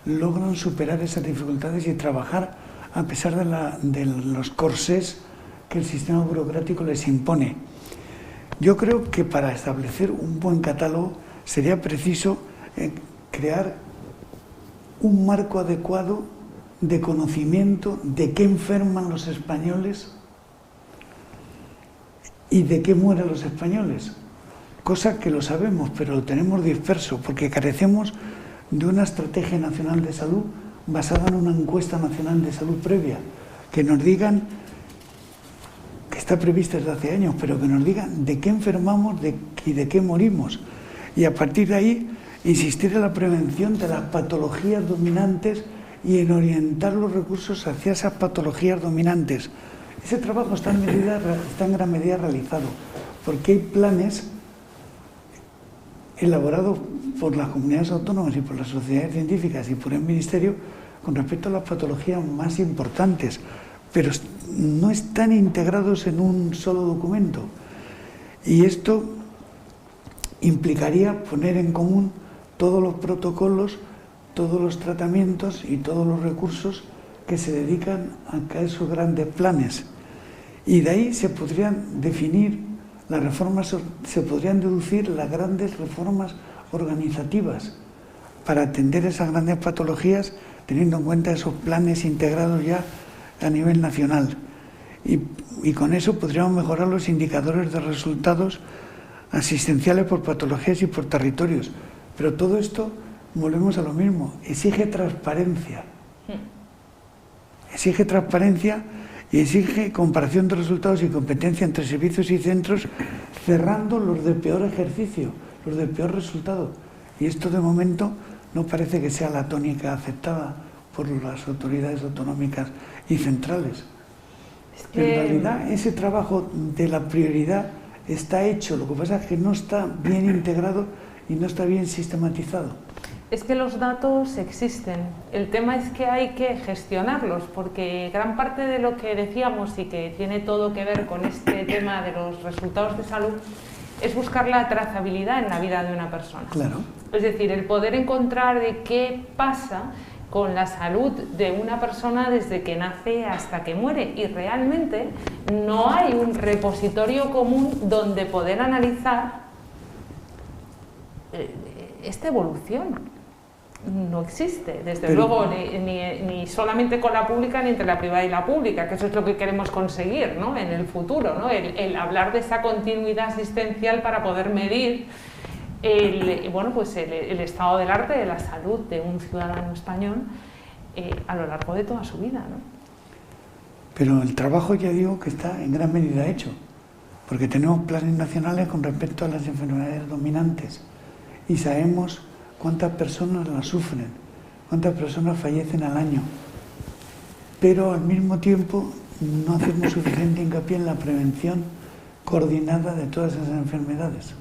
logran superar esas dificultades y trabajar a pesar de los corsés que el sistema burocrático les impone. Yo creo que para establecer un buen catálogo sería preciso crear un marco adecuado de conocimiento de qué enferman los españoles y de qué mueren los españoles, cosa que lo sabemos, pero lo tenemos disperso, porque carecemos de una estrategia nacional de salud basada en una encuesta nacional de salud previa, que nos digan, que está prevista desde hace años, pero que nos digan de qué enfermamos y de qué morimos, y a partir de ahí insistir en la prevención de las patologías dominantes y en orientar los recursos hacia esas patologías dominantes. Ese trabajo está en gran medida realizado, porque hay planes elaborados por las comunidades autónomas y por las sociedades científicas y por el Ministerio con respecto a las patologías más importantes, pero no están integrados en un solo documento. Y esto implicaría poner en común todos los protocolos, todos los tratamientos y todos los recursos que se dedican a esos grandes planes. Y de ahí se podrían definir las reformas, se podrían deducir las grandes reformas organizativas para atender esas grandes patologías, teniendo en cuenta esos planes integrados ya a nivel nacional. Y con eso podríamos mejorar los indicadores de resultados asistenciales por patologías y por territorios. Pero todo esto, volvemos a lo mismo, exige transparencia. Exige transparencia y exige comparación de resultados y competencia entre servicios y centros, cerrando los de peor ejercicio, los de peor resultado. Y esto de momento no parece que sea la tónica aceptada por las autoridades autonómicas y centrales. Pero en realidad ese trabajo de la prioridad está hecho, lo que pasa es que no está bien integrado y no está bien sistematizado. Es que los datos existen, el tema es que hay que gestionarlos, porque gran parte de lo que decíamos y que tiene todo que ver con este tema de los resultados de salud es buscar la trazabilidad en la vida de una persona. Claro. Es decir, el poder encontrar de qué pasa con la salud de una persona desde que nace hasta que muere, y realmente no hay un repositorio común donde poder analizar esta evolución. No existe, desde luego, ni solamente con la pública ni entre la privada y la pública, que eso es lo que queremos conseguir, ¿no?, en el futuro, ¿no?, el hablar de esa continuidad asistencial para poder medir el estado del arte de la salud de un ciudadano español a lo largo de toda su vida, ¿no? Pero el trabajo, ya digo, que está en gran medida hecho, porque tenemos planes nacionales con respecto a las enfermedades dominantes y sabemos cuántas personas las sufren, cuántas personas fallecen al año, pero al mismo tiempo no hacemos suficiente hincapié en la prevención coordinada de todas esas enfermedades.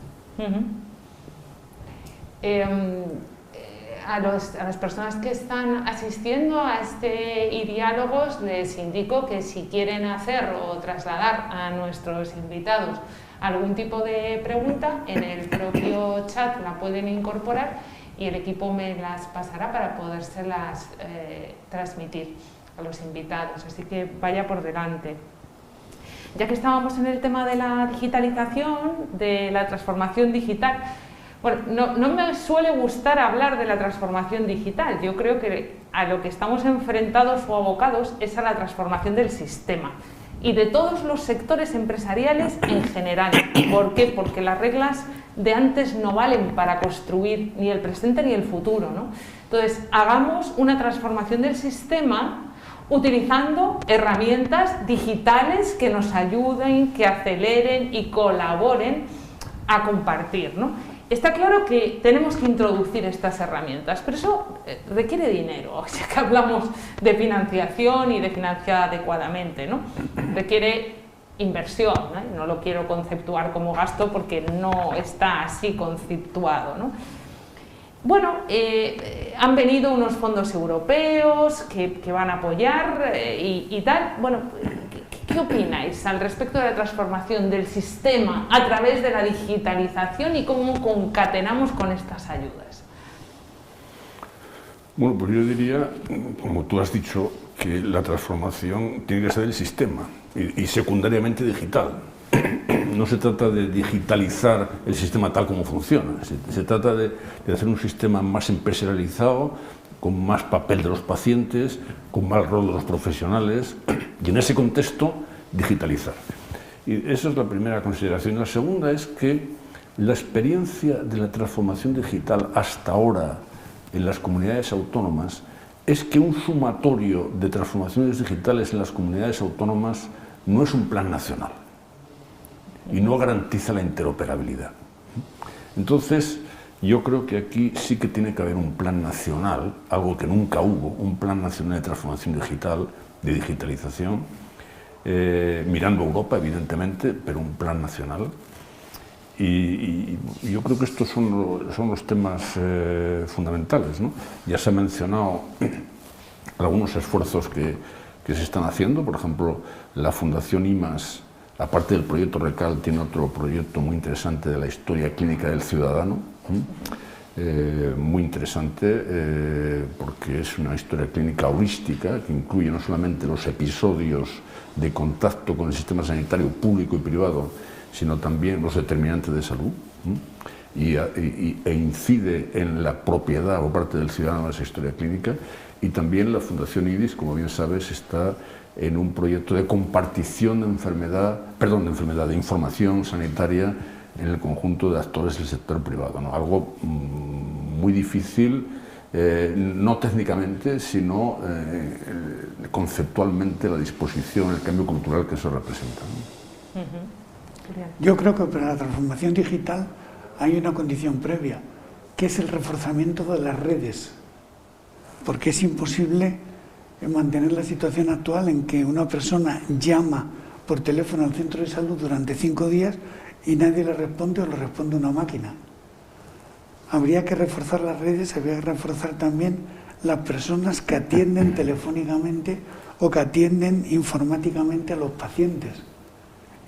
A las personas que están asistiendo a diálogos les indico que si quieren hacer o trasladar a nuestros invitados algún tipo de pregunta, en el propio chat la pueden incorporar y el equipo me las pasará para podérselas transmitir a los invitados, así que vaya por delante. Ya que estábamos en el tema de la digitalización, de la transformación digital, bueno, no me suele gustar hablar de la transformación digital. Yo creo que a lo que estamos enfrentados o abocados es a la transformación del sistema y de todos los sectores empresariales en general. ¿Por qué? Porque las reglas de antes no valen para construir ni el presente ni el futuro, ¿no? Entonces, hagamos una transformación del sistema utilizando herramientas digitales que nos ayuden, que aceleren y colaboren a compartir, ¿no? Está claro que tenemos que introducir estas herramientas, pero eso requiere dinero, ya que hablamos de financiación y de financiar adecuadamente, ¿no? Requiere inversión, ¿no? No lo quiero conceptuar como gasto porque no está así conceptuado, ¿no? Bueno, han venido unos fondos europeos que van a apoyar y tal. Bueno, ¿Qué opináis al respecto de la transformación del sistema a través de la digitalización y cómo concatenamos con estas ayudas? Bueno, pues yo diría, como tú has dicho, que la transformación tiene que ser del sistema y secundariamente digital. No se trata de digitalizar el sistema tal como funciona, se trata de hacer un sistema más empresarializado, con más papel de los pacientes, con más rol de los profesionales, y en ese contexto digitalizar. Y esa es la primera consideración. La segunda es que la experiencia de la transformación digital hasta ahora en las comunidades autónomas es que un sumatorio de transformaciones digitales en las comunidades autónomas no es un plan nacional y no garantiza la interoperabilidad. Entonces, yo creo que aquí sí que tiene que haber un plan nacional, algo que nunca hubo, un plan nacional de transformación digital, de digitalización, mirando a Europa, evidentemente, pero un plan nacional. Y yo creo que estos son los temas fundamentales, ¿no? Ya se han mencionado algunos esfuerzos que se están haciendo, por ejemplo, la Fundación IMAS, aparte del proyecto RECAL, tiene otro proyecto muy interesante de la historia clínica del ciudadano, muy interesante porque es una historia clínica holística que incluye no solamente los episodios de contacto con el sistema sanitario público y privado, sino también los determinantes de salud e incide en la propiedad o parte del ciudadano de esa historia clínica. Y también la Fundación IDIS, como bien sabes, está en un proyecto de compartición de información sanitaria en el conjunto de actores del sector privado, ¿no? Algo muy difícil, no técnicamente, sino conceptualmente, la disposición, el cambio cultural que eso representa, ¿no? Yo creo que para la transformación digital hay una condición previa, que es el reforzamiento de las redes, porque es imposible mantener la situación actual en que una persona llama por teléfono al centro de salud durante 5 días y nadie le responde o le responde una máquina. Habría que reforzar las redes, habría que reforzar también las personas que atienden telefónicamente o que atienden informáticamente a los pacientes.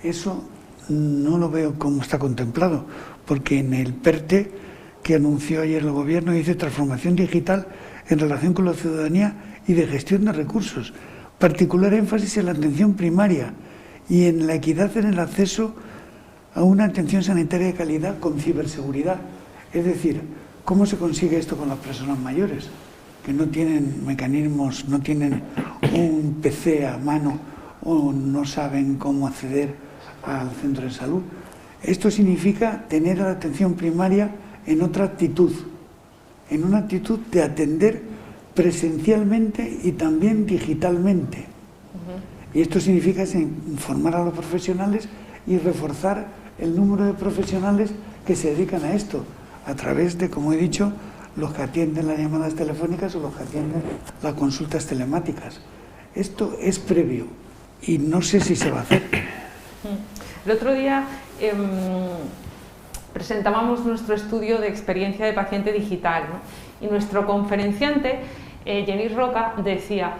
Eso no lo veo como está contemplado, porque en el PERTE que anunció ayer el Gobierno dice transformación digital en relación con la ciudadanía y de gestión de recursos, particular énfasis en la atención primaria y en la equidad en el acceso a una atención sanitaria de calidad con ciberseguridad. Es decir, ¿cómo se consigue esto con las personas mayores? Que no tienen mecanismos, no tienen un PC a mano o no saben cómo acceder al centro de salud. Esto significa tener a la atención primaria en otra actitud, en una actitud de atender presencialmente y también digitalmente. Y esto significa informar a los profesionales y reforzar el número de profesionales que se dedican a esto, a través de, como he dicho, los que atienden las llamadas telefónicas o los que atienden las consultas telemáticas. Esto es previo y no sé si se va a hacer. El otro día presentábamos nuestro estudio de experiencia de paciente digital, ¿no? Y nuestro conferenciante, Jenny Roca, decía: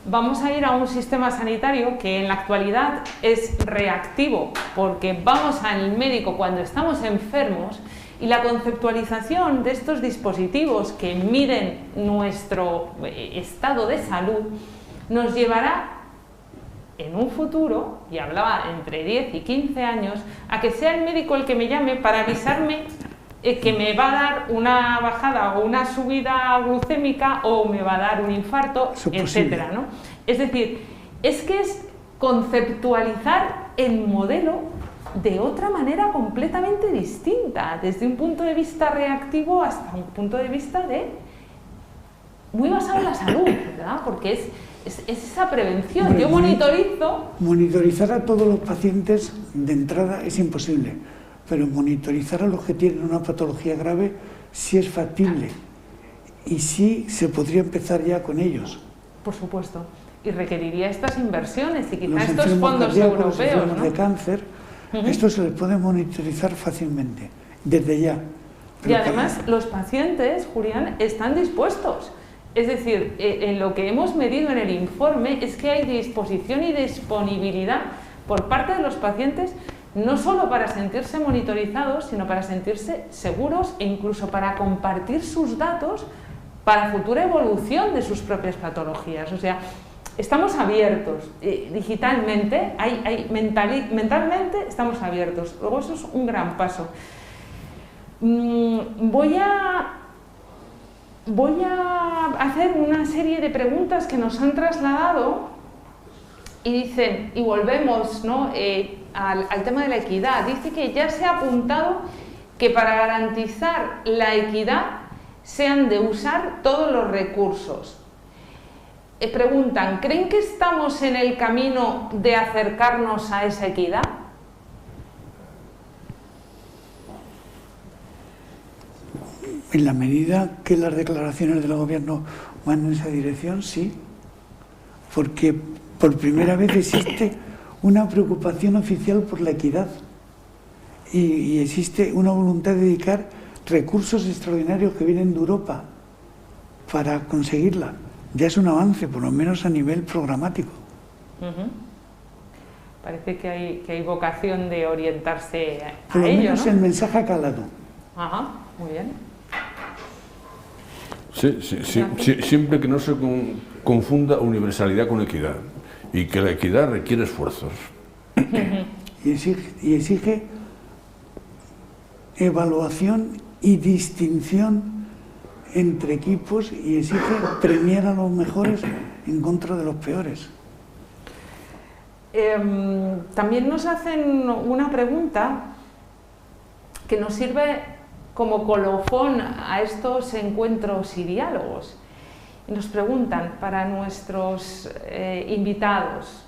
vamos a ir a un sistema sanitario que en la actualidad es reactivo, porque vamos al médico cuando estamos enfermos y la conceptualización de estos dispositivos que miden nuestro estado de salud nos llevará en un futuro, y hablaba entre 10 y 15 años, a que sea el médico el que me llame para avisarme que me va a dar una bajada o una subida glucémica o me va a dar un infarto, etcétera, ¿no? Es decir, es que es conceptualizar el modelo de otra manera completamente distinta, desde un punto de vista reactivo hasta un punto de vista muy basado en la salud, ¿verdad? Porque es esa prevención. Hombre, yo monitorizo... Monitorizar a todos los pacientes de entrada es imposible, pero monitorizar a los que tienen una patología grave sí es factible y sí se podría empezar ya con ellos. Por supuesto, y requeriría estas inversiones y quizá estos fondos europeos, ¿no? De cáncer, esto se les puede monitorizar fácilmente, desde ya. Pero y además los pacientes, Julián, están dispuestos. Es decir, en lo que hemos medido en el informe es que hay disposición y disponibilidad por parte de los pacientes, no solo para sentirse monitorizados, sino para sentirse seguros e incluso para compartir sus datos para futura evolución de sus propias patologías. O sea, estamos abiertos digitalmente, mentalmente estamos abiertos. Luego eso es un gran paso. Voy a hacer una serie de preguntas que nos han trasladado y dicen, y volvemos, ¿no?, al tema de la equidad. Dice que ya se ha apuntado que para garantizar la equidad se han de usar todos los recursos. Preguntan, ¿creen que estamos en el camino de acercarnos a esa equidad? En la medida que las declaraciones del gobierno van en esa dirección, sí, porque por primera vez existe una preocupación oficial por la equidad y existe una voluntad de dedicar recursos extraordinarios que vienen de Europa para conseguirla. Ya es un avance, por lo menos a nivel programático. Parece que hay vocación de orientarse a por lo ello, menos, ¿no? El mensaje ha calado. Ajá, muy bien. Sí, siempre que no se confunda universalidad con equidad, y que la equidad requiere esfuerzos. Y exige evaluación y distinción entre equipos, y exige premiar a los mejores en contra de los peores. También nos hacen una pregunta que nos sirve como colofón a estos encuentros y diálogos. Y nos preguntan para nuestros invitados,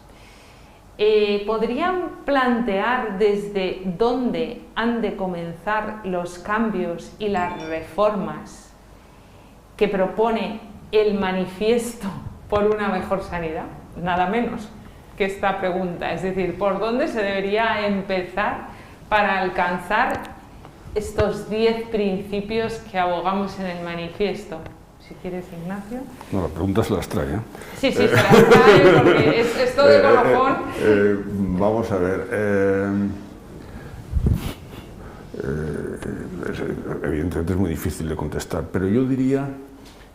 ¿podrían plantear desde dónde han de comenzar los cambios y las reformas que propone el manifiesto por una mejor sanidad? Nada menos que esta pregunta, es decir, ¿por dónde se debería empezar para alcanzar estos 10 principios que abogamos en el manifiesto? Si quieres, Ignacio. No, la pregunta se las trae, ¿eh? Sí, se las trae porque es todo de colofón. Vamos a ver. Evidentemente es muy difícil de contestar, pero yo diría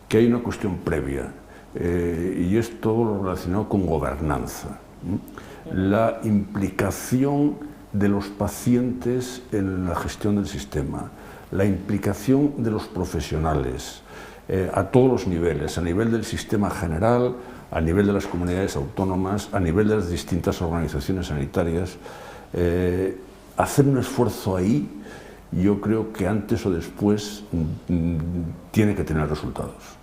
que hay una cuestión previa, y es todo lo relacionado con gobernanza. La implicación de los pacientes en la gestión del sistema, la implicación de los profesionales a todos los niveles, a nivel del sistema general, a nivel de las comunidades autónomas, a nivel de las distintas organizaciones sanitarias. Hacer un esfuerzo ahí, yo creo que antes o después tiene que tener resultados.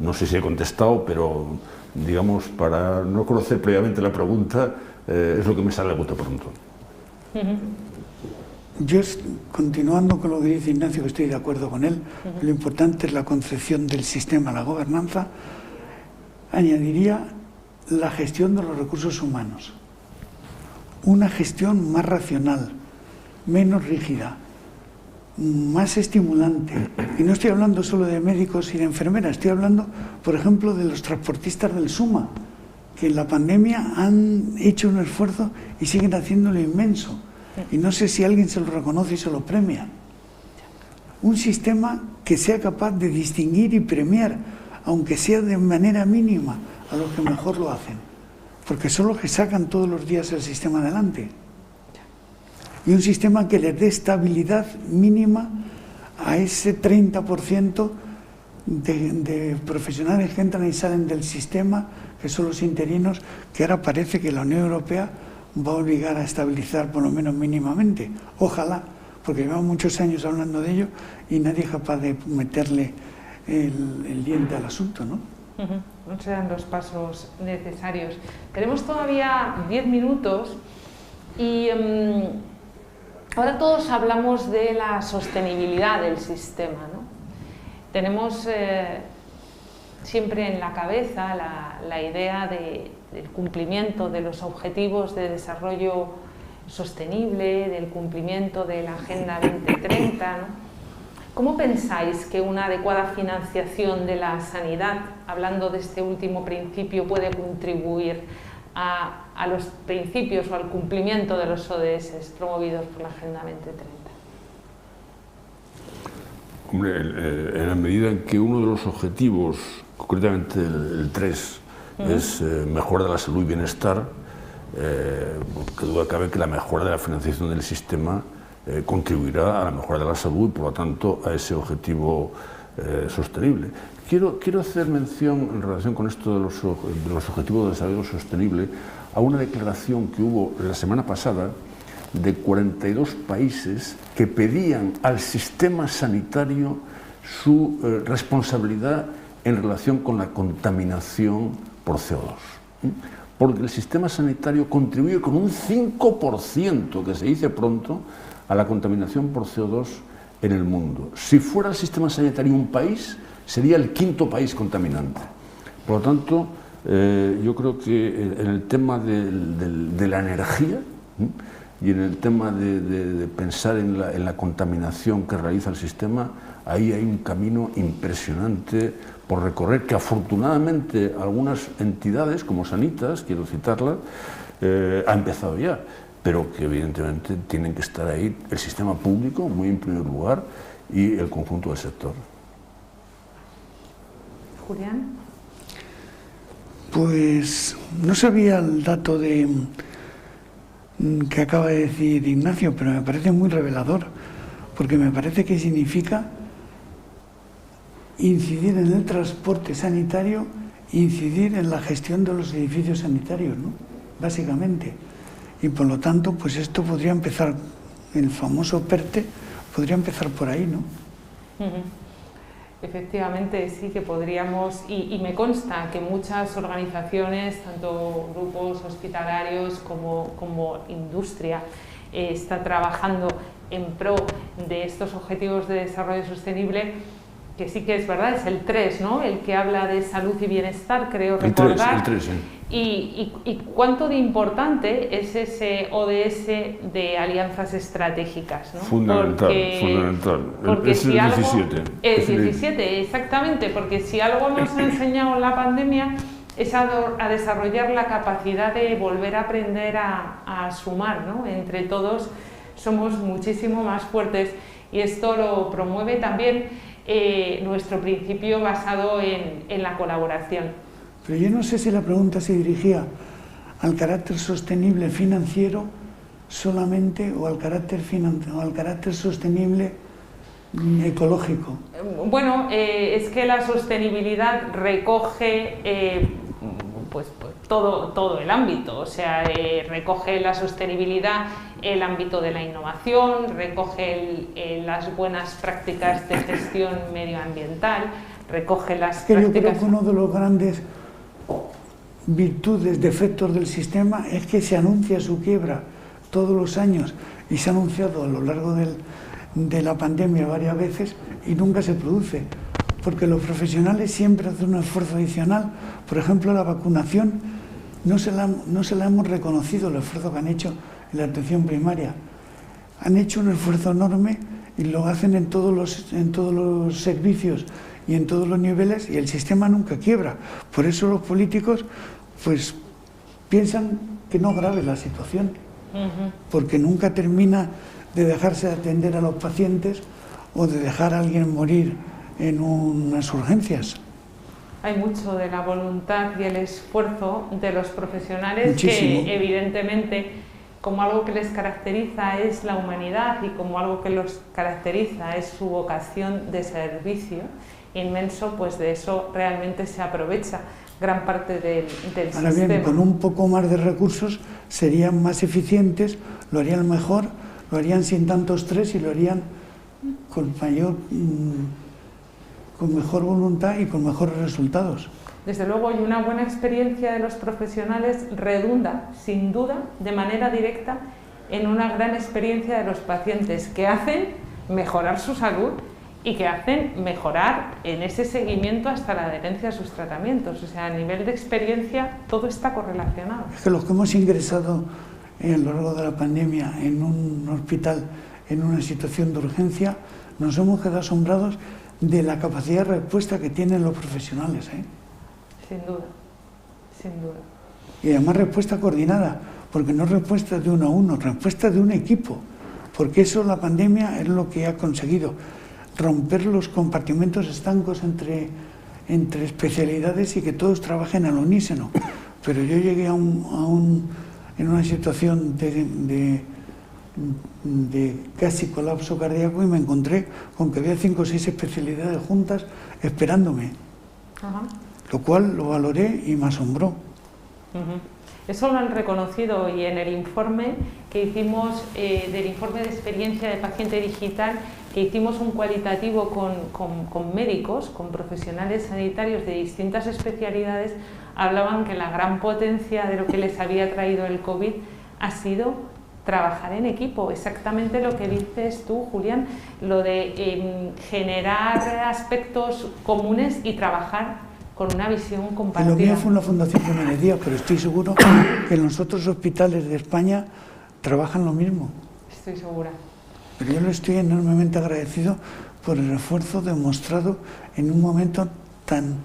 No sé si he contestado, pero digamos, para no conocer previamente la pregunta, es lo que me sale a bote pronto. Yo, continuando con lo que dice Ignacio, que estoy de acuerdo con él, lo importante es la concepción del sistema, la gobernanza, añadiría la gestión de los recursos humanos. Una gestión más racional, menos rígida, más estimulante. Y no estoy hablando solo de médicos y de enfermeras, estoy hablando, por ejemplo, de los transportistas del SUMA, que en la pandemia han hecho un esfuerzo y siguen haciéndolo inmenso. Y no sé si alguien se lo reconoce y se lo premia. Un sistema que sea capaz de distinguir y premiar, aunque sea de manera mínima, a los que mejor lo hacen. Porque son los que sacan todos los días el sistema adelante. Y un sistema que les dé estabilidad mínima a ese 30% de profesionales que entran y salen del sistema, que son los interinos, que ahora parece que la Unión Europea va a obligar a estabilizar por lo menos mínimamente. Ojalá, porque llevamos muchos años hablando de ello y nadie es capaz de meterle el diente al asunto, ¿no? No se dan los pasos necesarios. Tenemos todavía 10 minutos y ahora todos hablamos de la sostenibilidad del sistema, ¿no? Tenemos siempre en la cabeza la idea del cumplimiento de los objetivos de desarrollo sostenible, del cumplimiento de la Agenda 2030, ¿no? ¿Cómo pensáis que una adecuada financiación de la sanidad, hablando de este último principio, puede contribuir a los principios o al cumplimiento de los ODS promovidos por la Agenda 2030? Hombre, en la medida en que uno de los objetivos, concretamente el 3, es mejora de la salud y bienestar, que duda cabe que la mejora de la financiación del sistema contribuirá a la mejora de la salud y, por lo tanto, a ese objetivo sostenible. Quiero hacer mención, en relación con esto de los objetivos de desarrollo sostenible, a una declaración que hubo la semana pasada de 42 países que pedían al sistema sanitario su responsabilidad en relación con la contaminación por CO2. Porque el sistema sanitario contribuye con un 5%, que se dice pronto, a la contaminación por CO2 en el mundo. Si fuera el sistema sanitario un país, sería el 5º país contaminante. Por lo tanto, yo creo que en el tema de la energía y en el tema de pensar en la contaminación que realiza el sistema, ahí hay un camino impresionante por recorrer, que afortunadamente algunas entidades, como Sanitas, quiero citarlas, ha empezado ya, pero que evidentemente tienen que estar ahí el sistema público, muy en primer lugar, y el conjunto del sector. Julián. Pues no sabía el dato que acaba de decir Ignacio, pero me parece muy revelador, porque me parece que significa incidir en el transporte sanitario, incidir en la gestión de los edificios sanitarios, ¿no? Básicamente. Y por lo tanto, pues esto podría empezar, el famoso PERTE, podría empezar por ahí, ¿no? Efectivamente, sí que podríamos, y me consta que muchas organizaciones, tanto grupos hospitalarios como industria, está trabajando en pro de estos objetivos de desarrollo sostenible, que sí que es verdad, es el 3, ¿no? El que habla de salud y bienestar, creo recordar. El 3, sí. Y cuánto de importante es ese ODS de alianzas estratégicas, ¿no? Fundamental. Porque es si el algo, 17. El 17, exactamente, porque si algo nos ha enseñado la pandemia es a desarrollar la capacidad de volver a aprender a sumar, ¿no? Entre todos somos muchísimo más fuertes, y esto lo promueve también nuestro principio basado en la colaboración. Pero yo no sé si la pregunta se dirigía al carácter sostenible financiero solamente o al carácter sostenible ecológico. Bueno, es que la sostenibilidad recoge pues todo el ámbito, o sea, recoge la sostenibilidad el ámbito de la innovación, recoge las buenas prácticas de gestión medioambiental, recoge las prácticas... Yo creo que uno de los grandes virtudes, defectos del sistema es que se anuncia su quiebra todos los años, y se ha anunciado a lo largo de la pandemia varias veces y nunca se produce, porque los profesionales siempre hacen un esfuerzo adicional. Por ejemplo, la vacunación no se la hemos reconocido, el esfuerzo que han hecho en la atención primaria. Han hecho un esfuerzo enorme y lo hacen en todos los servicios y en todos los niveles, y el sistema nunca quiebra. Por eso los políticos pues piensan que no grave la situación, porque nunca termina de dejarse de atender a los pacientes o de dejar a alguien morir en unas urgencias. Hay mucho de la voluntad y el esfuerzo de los profesionales. Muchísimo. Que evidentemente, como algo que les caracteriza es la humanidad, y como algo que los caracteriza es su vocación de servicio inmenso, pues de eso realmente se aprovecha gran parte del Ahora sistema. bien, con un poco más de recursos serían más eficientes, lo harían mejor, lo harían sin tanto estrés y lo harían con mejor voluntad y con mejores resultados. Desde luego, y una buena experiencia de los profesionales redunda, sin duda, de manera directa, en una gran experiencia de los pacientes, que hacen mejorar su salud y que hacen mejorar en ese seguimiento hasta la adherencia a sus tratamientos. O sea, a nivel de experiencia, todo está correlacionado. Es que los que hemos ingresado a lo largo de la pandemia en un hospital, en una situación de urgencia, nos hemos quedado asombrados de la capacidad de respuesta que tienen los profesionales, ¿eh? Sin duda, sin duda. Y además respuesta coordinada, porque no respuesta de uno a uno, respuesta de un equipo, porque eso la pandemia es lo que ha conseguido, romper los compartimentos estancos entre especialidades y que todos trabajen al unísono. Pero yo llegué en una situación de casi colapso cardíaco y me encontré con que había 5 o 6 especialidades juntas esperándome. Ajá. Lo cual lo valoré y me asombró. Eso lo han reconocido, y en el informe que hicimos, del informe de experiencia de paciente digital, que hicimos un cualitativo con médicos, con profesionales sanitarios de distintas especialidades, hablaban que la gran potencia de lo que les había traído el COVID ha sido trabajar en equipo, exactamente lo que dices tú, Julián, lo de generar aspectos comunes y trabajar con una visión compartida. Lo mío fue una fundación Jiménez Díaz, pero estoy seguro que en los otros hospitales de España trabajan lo mismo. Estoy segura. Pero yo le estoy enormemente agradecido por el esfuerzo demostrado en un momento tan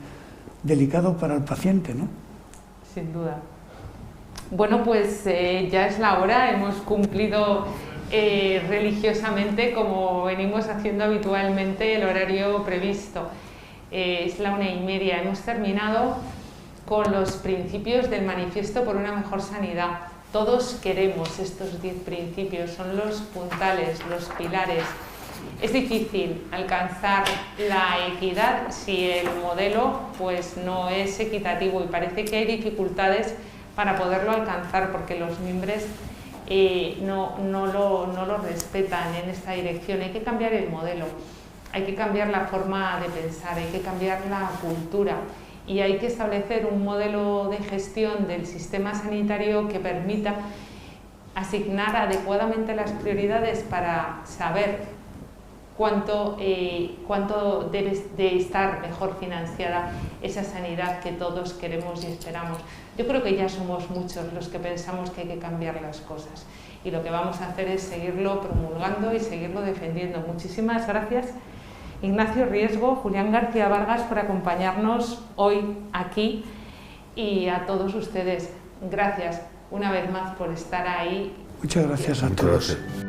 delicado para el paciente, ¿no? Sin duda. Bueno, pues ya es la hora, hemos cumplido religiosamente, como venimos haciendo habitualmente, el horario previsto. Es la 1:30. Hemos terminado con los principios del Manifiesto por una mejor sanidad. Todos queremos estos 10 principios, son los puntales, los pilares. Es difícil alcanzar la equidad si el modelo pues, no es equitativo, y parece que hay dificultades para poderlo alcanzar porque los miembros no lo respetan en esta dirección. Hay que cambiar el modelo. Hay que cambiar la forma de pensar, hay que cambiar la cultura y hay que establecer un modelo de gestión del sistema sanitario que permita asignar adecuadamente las prioridades para saber cuánto debe de estar mejor financiada esa sanidad que todos queremos y esperamos. Yo creo que ya somos muchos los que pensamos que hay que cambiar las cosas y lo que vamos a hacer es seguirlo promulgando y seguirlo defendiendo. Muchísimas gracias, Ignacio Riesgo, Julián García Vargas, por acompañarnos hoy aquí, y a todos ustedes, gracias una vez más por estar ahí. Muchas gracias a todos. Gracias.